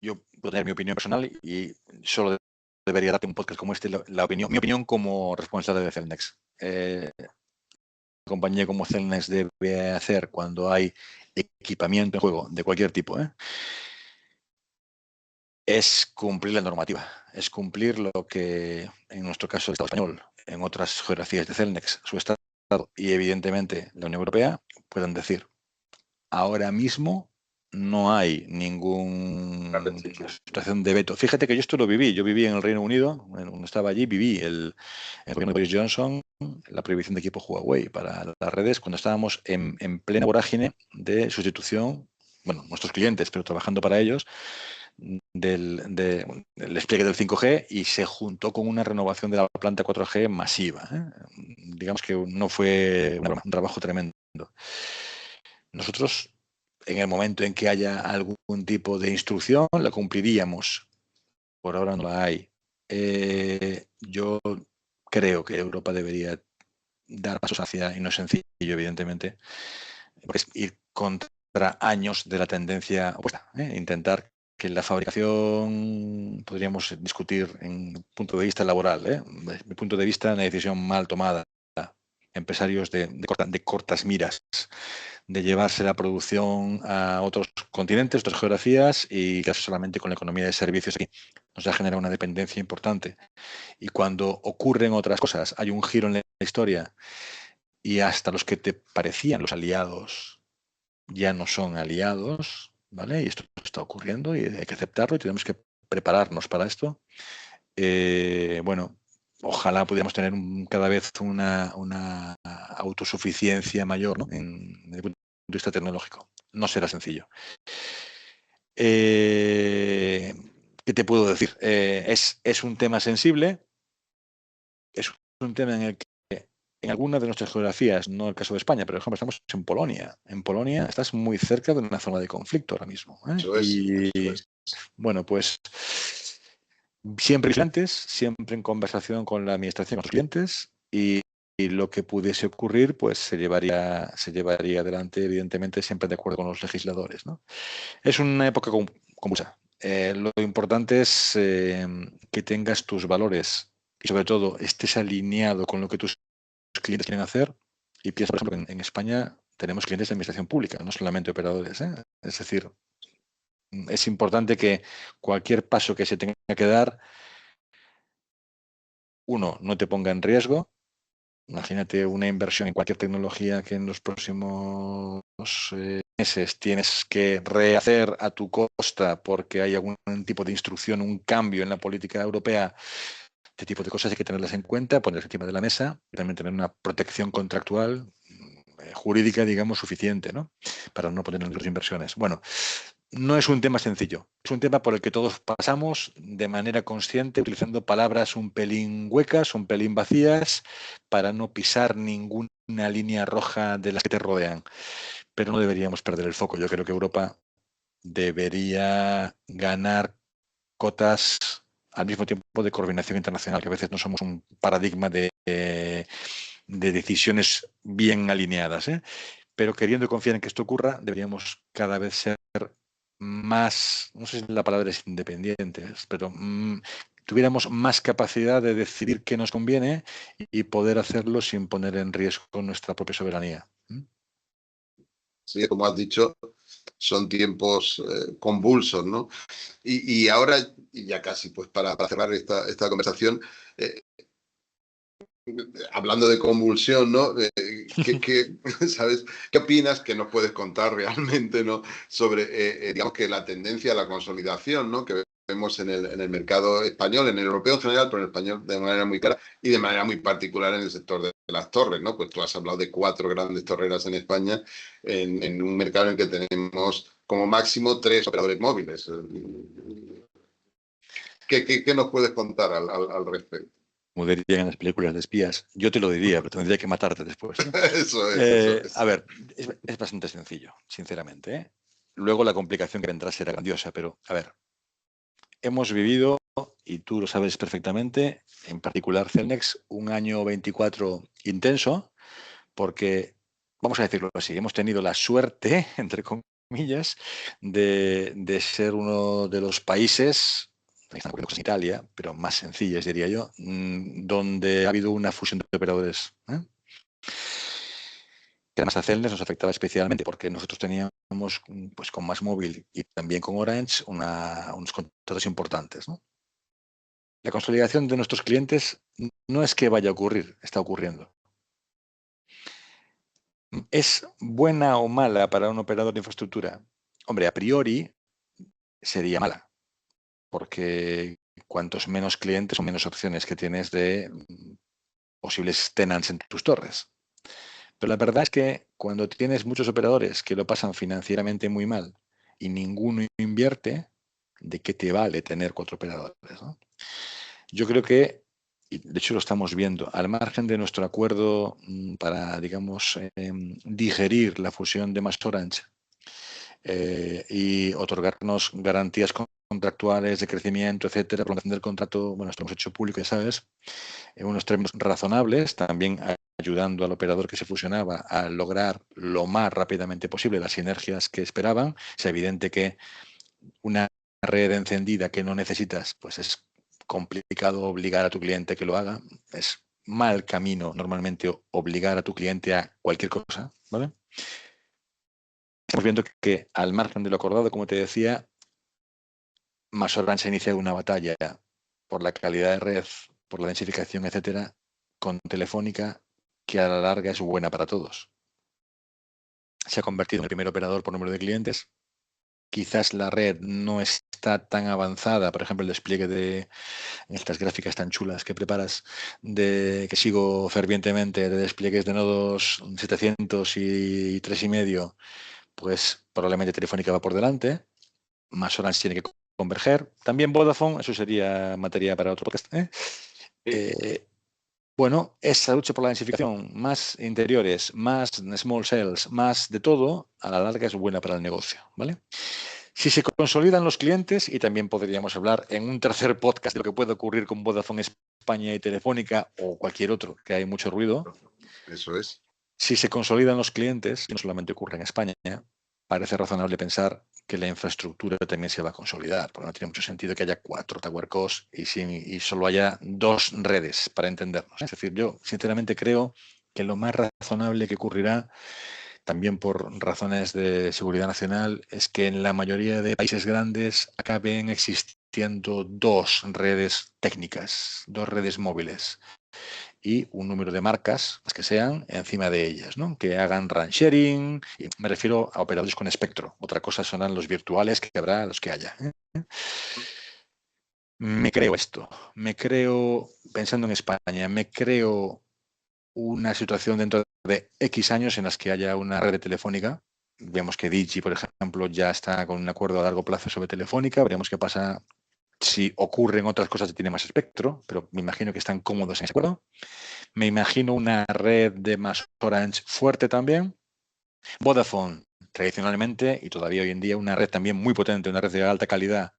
Speaker 2: yo puedo tener mi opinión personal y solo debería darte un podcast como este, mi opinión como responsable de Celnex. Compañía como Celnex debe hacer cuando hay equipamiento en juego de cualquier tipo, es cumplir la normativa, es cumplir lo que en nuestro caso el Estado español, en otras geografías de Celnex, su Estado y evidentemente la Unión Europea puedan decir. Ahora mismo no hay ninguna situación de veto. Fíjate que yo esto lo viví. Yo viví en el Reino Unido, cuando estaba allí, viví el gobierno de Boris Johnson, la prohibición de equipo Huawei para las redes, cuando estábamos en plena vorágine de sustitución, bueno, nuestros clientes, pero trabajando para ellos, del despliegue del 5G y se juntó con una renovación de la planta 4G masiva. Digamos que no fue un trabajo tremendo. Nosotros, en el momento en que haya algún tipo de instrucción, la cumpliríamos. Por ahora no la hay. Yo creo que Europa debería dar pasos hacia, y no es sencillo, evidentemente, es ir contra años de la tendencia opuesta. Intentar que la fabricación, podríamos discutir en punto de vista laboral, desde mi punto de vista, una decisión mal tomada. Empresarios de cortas miras, de llevarse la producción a otros continentes, otras geografías y casi solamente con la economía de servicios aquí. Nos ha generado una dependencia importante. Y cuando ocurren otras cosas, hay un giro en la historia y hasta los que te parecían los aliados ya no son aliados, ¿vale? Y esto está ocurriendo y hay que aceptarlo y tenemos que prepararnos para esto. Bueno, ojalá pudiéramos tener cada vez una autosuficiencia mayor, ¿no? Desde el punto de vista tecnológico. No será sencillo. ¿Qué te puedo decir? Es un tema sensible, es un tema en el que en algunas de nuestras geografías, no el caso de España, pero por ejemplo estamos en Polonia. En Polonia estás muy cerca de una zona de conflicto ahora mismo.
Speaker 1: Eso es,
Speaker 2: y
Speaker 1: eso es.
Speaker 2: bueno, pues siempre vigilantes, siempre en conversación con la administración, con los clientes y lo que pudiese ocurrir, pues se llevaría adelante, evidentemente, siempre de acuerdo con los legisladores, ¿no? Es una época convulsa. Lo importante es que tengas tus valores y sobre todo estés alineado con lo que tus clientes quieren hacer. Y piensa, por ejemplo, en España tenemos clientes de administración pública, no solamente operadores. Es decir, es importante que cualquier paso que se tenga que dar, uno, no te ponga en riesgo. Imagínate una inversión en cualquier tecnología que en los próximos meses tienes que rehacer a tu costa porque hay algún tipo de instrucción, un cambio en la política europea. Este tipo de cosas hay que tenerlas en cuenta, ponerlas encima de la mesa y también tener una protección contractual jurídica, digamos, suficiente, ¿no? Para no poner en riesgo inversiones. Bueno, no es un tema sencillo. Es un tema por el que todos pasamos de manera consciente, utilizando palabras un pelín huecas, un pelín vacías, para no pisar ninguna línea roja de las que te rodean. Pero no deberíamos perder el foco. Yo creo que Europa debería ganar cotas al mismo tiempo de coordinación internacional, que a veces no somos un paradigma de decisiones bien alineadas, pero queriendo confiar en que esto ocurra, deberíamos cada vez ser más, no sé si la palabra es independientes, pero tuviéramos más capacidad de decidir qué nos conviene y poder hacerlo sin poner en riesgo nuestra propia soberanía.
Speaker 1: Sí, como has dicho, son tiempos convulsos, ¿no? Y ahora, y ya casi pues para cerrar esta conversación, eh, hablando de convulsión, ¿no? ¿Sabes? ¿Qué opinas que nos puedes contar realmente, ¿no? Sobre, digamos que la tendencia a la consolidación, ¿no? Que vemos en el mercado español, en el europeo en general, pero en el español de manera muy clara y de manera muy particular en el sector de las torres, ¿no? Pues tú has hablado de 4 grandes torreras en España, en un mercado en el que tenemos como máximo 3 operadores móviles. ¿Qué nos puedes contar al respecto?
Speaker 2: Como dirían en las películas de espías, yo te lo diría, pero tendría que matarte después, ¿no?
Speaker 1: Eso
Speaker 2: A
Speaker 1: es.
Speaker 2: ver, es bastante sencillo, sinceramente, ¿eh? Luego la complicación que vendrá será grandiosa, pero a ver, hemos vivido, y tú lo sabes perfectamente, en particular Celnex, un año 24 intenso, porque, vamos a decirlo así, hemos tenido la suerte, entre comillas, de ser uno de los países, están ocurriendo cosas en Italia, pero más sencillas, diría yo, donde ha habido una fusión de operadores, ¿eh? Que además a Celnex nos afectaba especialmente porque nosotros teníamos, pues con Más Móvil y también con Orange, unos contratos importantes, ¿no? La consolidación de nuestros clientes no es que vaya a ocurrir, está ocurriendo. ¿Es buena o mala para un operador de infraestructura? Hombre, a priori sería mala, porque cuantos menos clientes o menos opciones que tienes de posibles tenants en tus torres. Pero la verdad es que cuando tienes muchos operadores que lo pasan financieramente muy mal y ninguno invierte, ¿de qué te vale tener 4 operadores, ¿no? Yo creo que, y de hecho lo estamos viendo, al margen de nuestro acuerdo para, digamos, digerir la fusión de Más Orange y otorgarnos garantías contractuales de crecimiento, etcétera, prolongación del contrato, bueno, esto hemos hecho público, ya sabes, en unos términos razonables, también ayudando al operador que se fusionaba a lograr lo más rápidamente posible las sinergias que esperaban. Es evidente que una red encendida que no necesitas, pues es complicado obligar a tu cliente que lo haga. Es mal camino normalmente obligar a tu cliente a cualquier cosa, ¿vale? Estamos viendo que al margen de lo acordado, como te decía, Más Orange inicia una batalla por la calidad de red, por la densificación, etcétera, con Telefónica, que a la larga es buena para todos. Se ha convertido en el primer operador por número de clientes. Quizás la red no está tan avanzada, por ejemplo, el despliegue de estas gráficas tan chulas que preparas, que sigo fervientemente, de despliegues de nodos 700 y 3,5, pues probablemente Telefónica va por delante. Más Orange tiene que converger. También Vodafone, eso sería materia para otro podcast, ¿eh? Bueno, esa lucha por la densificación, más interiores, más small cells, más de todo, a la larga es buena para el negocio, ¿vale? Si se consolidan los clientes, y también podríamos hablar en un tercer podcast de lo que puede ocurrir con Vodafone España y Telefónica o cualquier otro, que hay mucho ruido.
Speaker 1: Eso es.
Speaker 2: Si se consolidan los clientes, y no solamente ocurre en España, parece razonable pensar que la infraestructura también se va a consolidar, porque no tiene mucho sentido que haya 4 towercos y solo haya 2 redes, para entendernos. Es decir, yo sinceramente creo que lo más razonable que ocurrirá, también por razones de seguridad nacional, es que en la mayoría de países grandes acaben existiendo 2 redes técnicas, 2 redes móviles y un número de marcas, las que sean, encima de ellas, ¿no? Que hagan RAN sharing, y me refiero a operadores con espectro. Otra cosa serán los virtuales, que habrá los que haya, ¿eh? Me creo esto, me creo, pensando en España, me creo una situación dentro de X años en las que haya una red telefónica. Vemos que Digi, por ejemplo, ya está con un acuerdo a largo plazo sobre Telefónica. Veremos qué pasa si ocurren otras cosas que tienen más espectro, pero me imagino que están cómodos en ese acuerdo. Me imagino una red de Más Orange fuerte también. Vodafone, tradicionalmente, y todavía hoy en día, una red también muy potente, una red de alta calidad.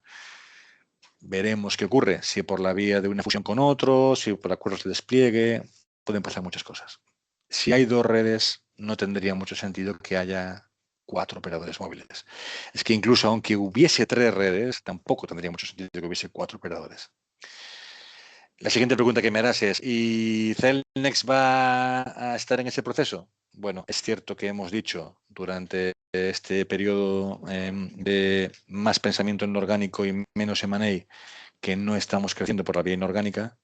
Speaker 2: Veremos qué ocurre, si por la vía de una fusión con otro, si por acuerdos de despliegue, pueden pasar muchas cosas. Si hay 2 redes, no tendría mucho sentido que haya 4 operadores móviles. Es que incluso aunque hubiese 3 redes, tampoco tendría mucho sentido que hubiese 4 operadores. La siguiente pregunta que me harás es, ¿y Cellnex va a estar en ese proceso? Bueno, es cierto que hemos dicho durante este periodo de más pensamiento en lo orgánico y menos M&A que no estamos creciendo por la vía inorgánica,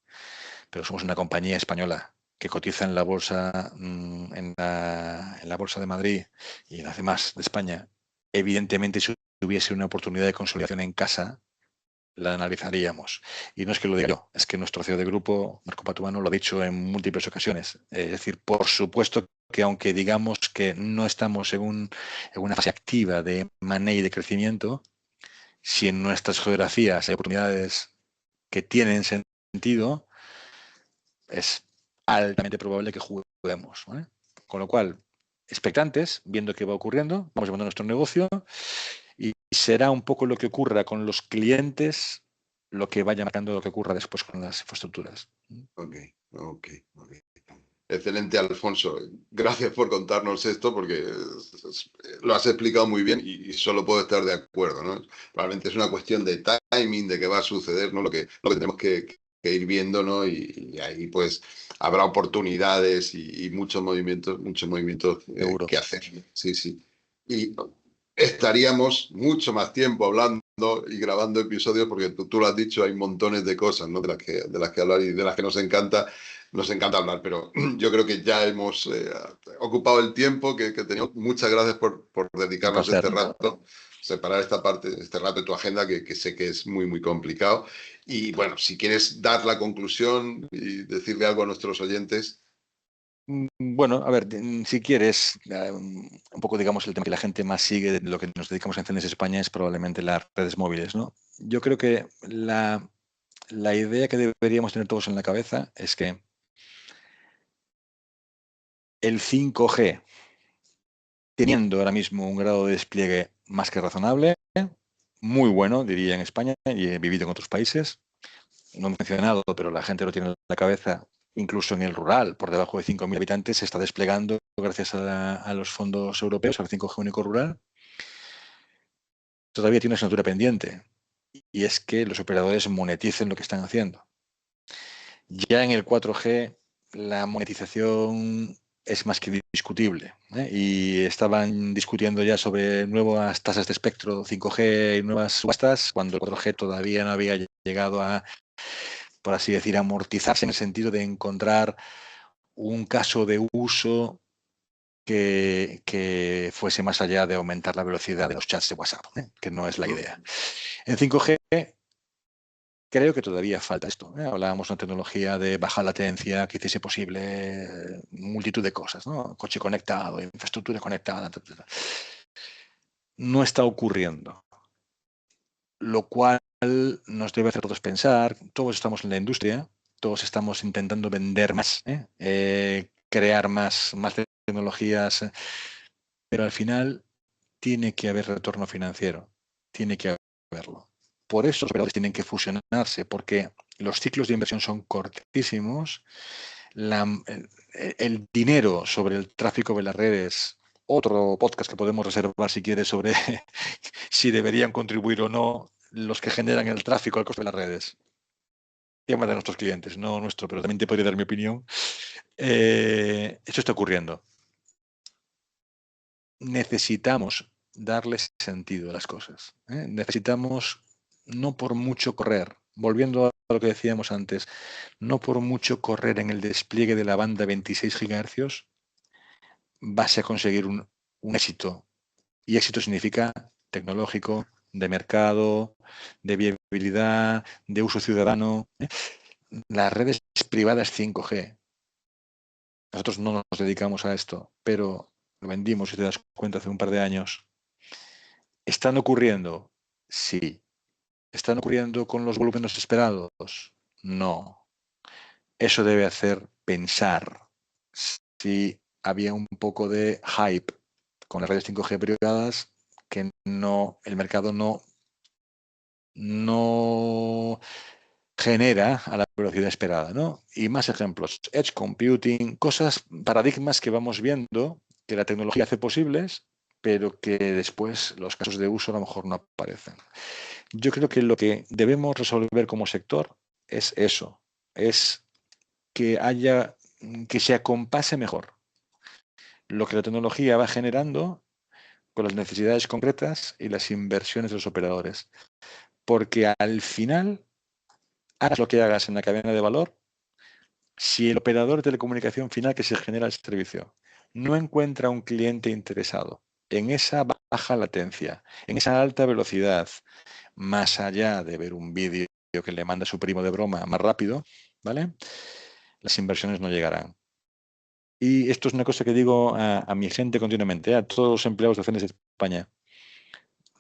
Speaker 2: pero somos una compañía española que cotiza en la bolsa, en la bolsa de Madrid y en las demás de España. Evidentemente, si hubiese una oportunidad de consolidación en casa, la analizaríamos. Y no es que lo diga yo, es que nuestro CEO de grupo, Marco Patuano, lo ha dicho en múltiples ocasiones. Es decir, por supuesto que aunque digamos que no estamos en una fase activa de M&A y de crecimiento, si en nuestras geografías hay oportunidades que tienen sentido, es altamente probable que juguemos, ¿vale? Con lo cual, expectantes, viendo qué va ocurriendo, vamos llevando nuestro negocio y será un poco lo que ocurra con los clientes lo que vaya marcando lo que ocurra después con las infraestructuras.
Speaker 1: Ok, ok, ok. Excelente, Alfonso. Gracias por contarnos esto porque lo has explicado muy bien y solo puedo estar de acuerdo, ¿no? Realmente es una cuestión de timing, de qué va a suceder, ¿no? Lo que tenemos que ir viendo, ¿no? Y ahí pues habrá oportunidades y muchos movimientos
Speaker 2: Seguro.
Speaker 1: que hacer. Sí, sí. Y estaríamos mucho más tiempo hablando y grabando episodios porque tú lo has dicho, hay montones de cosas, ¿no? De las que hablar y de las que nos encanta hablar, pero yo creo que ya hemos ocupado el tiempo que teníamos. Muchas gracias por
Speaker 2: Un
Speaker 1: dedicarnos
Speaker 2: placer.
Speaker 1: este rato, separar esta parte, este rato de tu agenda, que sé que es muy, muy complicado. Y bueno, si quieres dar la conclusión y decirle algo a nuestros oyentes.
Speaker 2: Bueno, a ver, si quieres, un poco, digamos, el tema que la gente más sigue de lo que nos dedicamos en Cellnex España es probablemente las redes móviles, ¿no? Yo creo que la idea que deberíamos tener todos en la cabeza es que el 5G, teniendo ahora mismo un grado de despliegue más que razonable, muy bueno, diría, en España, y he vivido en otros países, no he mencionado, pero la gente lo tiene en la cabeza, incluso en el rural, por debajo de 5.000 habitantes, se está desplegando gracias a los fondos europeos, al 5G único rural. Todavía tiene una asignatura pendiente, y es que los operadores moneticen lo que están haciendo. Ya en el 4G, la monetización es más que discutible, ¿eh? Y estaban discutiendo ya sobre nuevas tasas de espectro 5G y nuevas subastas, cuando el 4G todavía no había llegado a, por así decir, amortizarse en el sentido de encontrar un caso de uso que fuese más allá de aumentar la velocidad de los chats de WhatsApp, ¿eh? Que no es la idea. En 5G creo que todavía falta esto, ¿eh? Hablábamos de una tecnología de baja latencia que hiciese posible multitud de cosas, ¿no? Coche conectado, infraestructura conectada, etc. No está ocurriendo, lo cual nos debe hacer todos pensar. Todos estamos en la industria, todos estamos intentando vender más, crear más tecnologías, pero al final tiene que haber retorno financiero, tiene que haberlo. Por eso los operadores tienen que fusionarse, porque los ciclos de inversión son cortísimos. El dinero sobre el tráfico de las redes, otro podcast que podemos reservar si quieres sobre si deberían contribuir o no los que generan el tráfico al coste de las redes. Tema de nuestros clientes, no nuestro, pero también te podría dar mi opinión. Eso está ocurriendo. Necesitamos darles sentido a las cosas, ¿eh? Necesitamos, no por mucho correr, volviendo a lo que decíamos antes, no por mucho correr en el despliegue de la banda 26 GHz, vas a conseguir un éxito. Y éxito significa tecnológico, de mercado, de viabilidad, de uso ciudadano, ¿eh? Las redes privadas 5G. Nosotros no nos dedicamos a esto, pero lo vendimos, si te das cuenta, hace un par de años. ¿Están ocurriendo? Sí. ¿Están ocurriendo con los volúmenes esperados? No. Eso debe hacer pensar si había un poco de hype con las redes 5G privadas que no, el mercado no genera a la velocidad esperada, ¿no? Y más ejemplos. Edge computing, cosas, paradigmas que vamos viendo que la tecnología hace posibles, pero que después los casos de uso a lo mejor no aparecen. Yo creo que lo que debemos resolver como sector es eso, es que se acompase mejor lo que la tecnología va generando con las necesidades concretas y las inversiones de los operadores. Porque al final, hagas lo que hagas en la cadena de valor, si el operador de telecomunicación final que se genera el servicio no encuentra un cliente interesado en esa baja latencia, en esa alta velocidad, más allá de ver un vídeo que le manda su primo de broma más rápido, ¿vale? Las inversiones no llegarán. Y esto es una cosa que digo a mi gente continuamente, a todos los empleados de Cenes de España.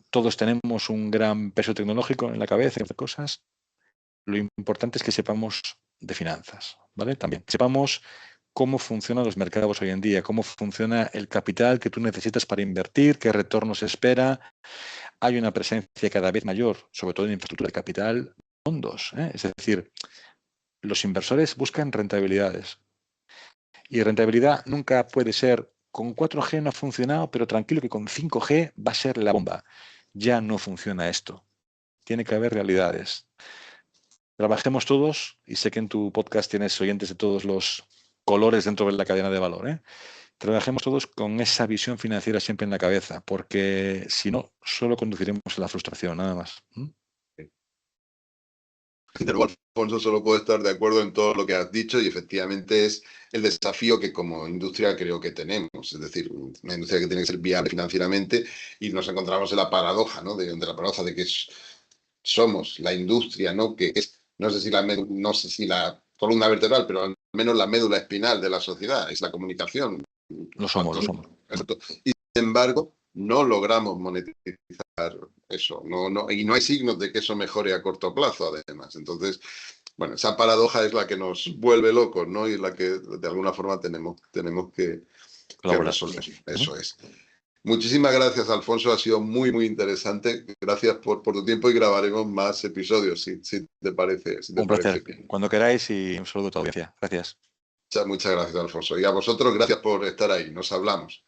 Speaker 2: Todos tenemos un gran peso tecnológico en la cabeza, en cosas. Lo importante es que sepamos de finanzas, ¿vale? También sepamos cómo funcionan los mercados hoy en día, cómo funciona el capital que tú necesitas para invertir, qué retorno se espera. Hay una presencia cada vez mayor, sobre todo en infraestructura de capital, fondos, ¿eh? Es decir, los inversores buscan rentabilidades. Y rentabilidad nunca puede ser con 4G no ha funcionado, pero tranquilo que con 5G va a ser la bomba. Ya no funciona esto. Tiene que haber realidades. Trabajemos todos, y sé que en tu podcast tienes oyentes de todos los colores dentro de la cadena de valor, ¿eh? Trabajemos todos con esa visión financiera siempre en la cabeza, porque si no, solo conduciremos a la frustración, nada más.
Speaker 1: Alfonso, solo puedo estar de acuerdo en todo lo que has dicho y efectivamente es el desafío que como industria creo que tenemos. Es decir, una industria que tiene que ser viable financieramente y nos encontramos en la paradoja, ¿no? De la paradoja de que somos la industria, ¿no? Que es, no sé si la columna vertebral, pero al menos la médula espinal de la sociedad, es la comunicación.
Speaker 2: Lo somos.
Speaker 1: Y sin embargo, no logramos monetizar eso. Y no hay signos de que eso mejore a corto plazo, además. Entonces, bueno, esa paradoja es la que nos vuelve locos, ¿no? Y es la que de alguna forma tenemos que resolver. Eso es. Muchísimas gracias, Alfonso. Ha sido muy, muy interesante. Gracias por tu tiempo y grabaremos más episodios, si te parece.
Speaker 2: Un placer. Bien. Cuando queráis y un saludo a tu audiencia. Gracias.
Speaker 1: Muchas gracias, Alfonso. Y a vosotros, gracias por estar ahí. Nos hablamos.